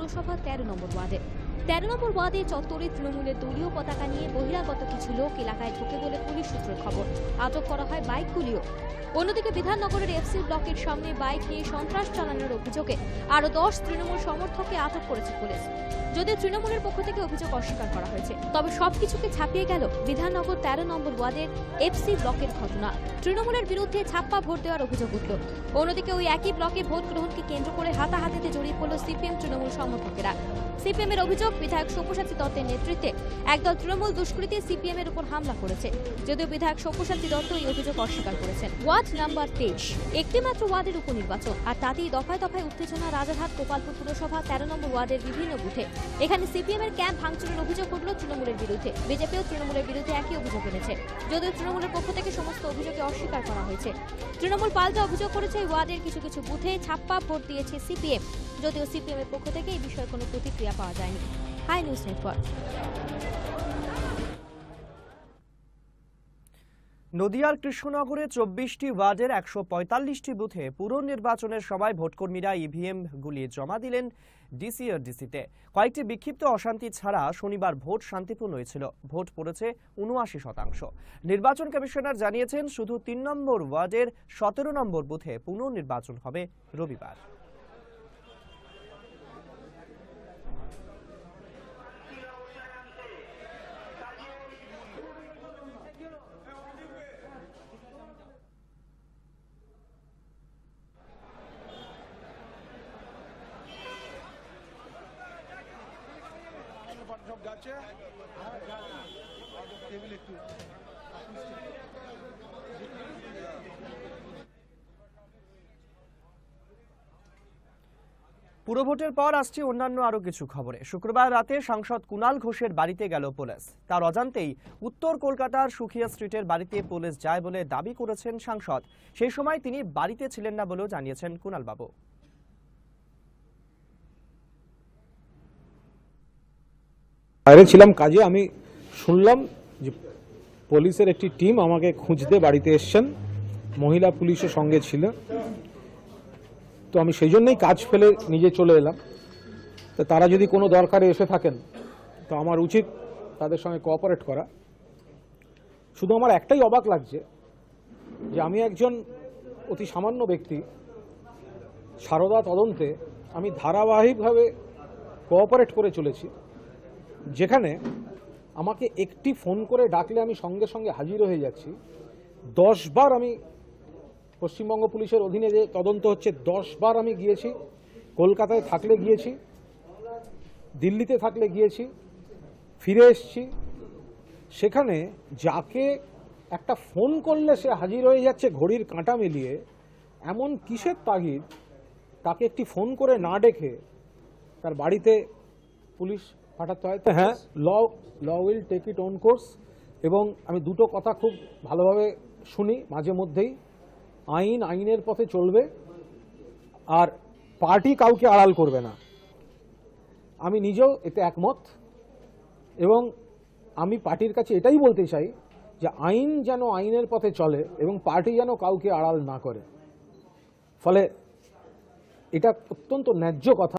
পুরসভা 13 নম্বর ওয়ার্ডে। 13 নম্বর ওয়ার্ডে চত্বরে তৃণমূলের দলীয় পতাকা নিয়ে বহিরাগত কিছু লোক এলাকায় ঢুকে বলে পুলিশ সূত্রের খবর। আটক করা হয় বাইকগুলিও। অন্যদিকে বিধাননগরের এফসি ব্লকের সামনে বাইক নিয়ে সন্ত্রাস চালানোর অভিযোগে আরো 10 তৃণমূল সমর্থককে আটক করেছে পুলিশ। যদিও তৃণমূলের পক্ষ থেকে অভিযোগ অস্বীকার করা হয়েছে, তবে সবকিছুকে ছাপিয়ে গেল বিধাননগর 13 নম্বর ওয়ার্ডের এফসি ব্লকের ঘটনা। তৃণমূলের বিরুদ্ধে ছাপ্পা ভোট দেওয়ার অভিযোগ উঠল। অন্যদিকে ওই একই ব্লকে ভোট গ্রহণকে কেন্দ্র করে হাতাহাতিতে জড়িয়ে পড়ল সিপিএম তৃণমূল সমর্থকেরা। সিপিএম এর অভিযোগ, বিধায়ক সব্যসাচী দত্তের নেতৃত্বে একদল তৃণমূল দুষ্কৃতী সিপিএম এর উপর হামলা করেছে। যদিও বিধায়ক সব্যসাচী দত্ত এই অভিযোগ অস্বীকার করেছেন। ওয়ার্ড নাম্বার 23 একটি মাত্র ওয়ার্ডের উপনির্বাচন, আর তাতেই দফায় দফায় উত্তেজনা রাজারহাট গোপালপুর পুরসভা 13 নম্বর ওয়ার্ডের বিভিন্ন বুথে। এখানে সিপিএম এর ক্যাম্প ভাঙচুরের অভিযোগ উঠল তৃণমূলের বিরুদ্ধে। বিজেপিও তৃণমূলের বিরুদ্ধে একই অভিযোগ এনেছে, যদিও তৃণমূলের পক্ষ থেকে সমস্ত অভিযোগে অস্বীকার করা হয়েছে। তৃণমূল পাল্টা অভিযোগ করেছে ওয়ার্ডের কিছু কিছু বুথে ছাপ্পা ভোট দিয়েছে সিপিএম, যদিও সিপিএম এর পক্ষ থেকে এই বিষয়ে কোনো প্রতিক্রিয়া পাওয়া যায়নি। Hi news network. নদিয়ার কৃষ্ণনগরে 24টি ওয়ার্ডের 145টি বুথে পুনর্নির্বাচনের সময় ভোটকর্মীরা ইভিএম গুলি জমা দিলেন ডিসি আর ডিসিতে। কয়েকটি বিক্ষিপ্ত অশান্তি ছাড়া শনিবার ভোট শান্তিপূর্ণ হয়েছিল। ভোট পড়েছে 79%। নির্বাচন কমিশনার জানিয়েছেন, শুধু 3 নম্বর ওয়ার্ডের 17 নম্বর বুথে পুনর্নির্বাচন হবে রবিবার। পুরভোটের পর আসছে অন্যান্য আরো কিছু খবরে। শুক্রবার রাতে সাংসদ কুণাল ঘোষের বাড়িতে গেল পুলিশ। তার অজান্তেই উত্তর কলকাতার সুখিয়া স্ট্রিটের বাড়িতে পুলিশ যায় বলে দাবি করেছেন সাংসদ। সেই সময় তিনি বাড়িতে ছিলেন না বলেও জানিয়েছেন কুণাল বাবু। বাইরে ছিলাম কাজে, আমি শুনলাম যে পুলিশের একটি টিম আমাকে খুঁজতে বাড়িতে এসছেন, মহিলা পুলিশের সঙ্গে ছিল। তো আমি সেই জন্যই কাজ ফেলে নিজে চলে এলাম। তো তারা যদি কোনো দরকারে এসে থাকেন তো আমার উচিত তাদের সঙ্গে কোঅপারেট করা। শুধু আমার একটাই অবাক লাগছে যে আমি একজন অতি সামান্য ব্যক্তি, সারদা তদন্তে আমি ধারাবাহিকভাবে কোঅপারেট করে চলেছি, যেখানে আমাকে একটি ফোন করে ডাকলে আমি সঙ্গে সঙ্গে হাজির হয়ে যাচ্ছি। 10 বার আমি পশ্চিমবঙ্গ পুলিশের অধীনে যে তদন্ত হচ্ছে 10 বার আমি গিয়েছি। কলকাতায় থাকলে গিয়েছি, দিল্লিতে থাকলে গিয়েছি, ফিরে এসেছি। সেখানে যাকে একটা ফোন করলে সে হাজির হয়ে যাচ্ছে ঘড়ির কাঁটা মিলিয়ে, এমন কিসের তাগিদ তাকে একটি ফোন করে না ডেকে তার বাড়িতে পুলিশ পাঠাতে হয়? হ্যাঁ, law will take it on course. এবং আমি দুটো কথা খুব ভালোভাবে শুনি মাঝে মধ্যেই, আইন আইনের পথে চলবে আর পার্টি কাউকে আড়াল করবে না। আমি নিজেও এতে একমত এবং আমি পার্টির কাছে এটাই বলতে চাই যে আইন যেন আইনের পথে চলে এবং পার্টি যেন কাউকে আড়াল না করে। ফলে এটা অত্যন্ত ন্যায্য কথা।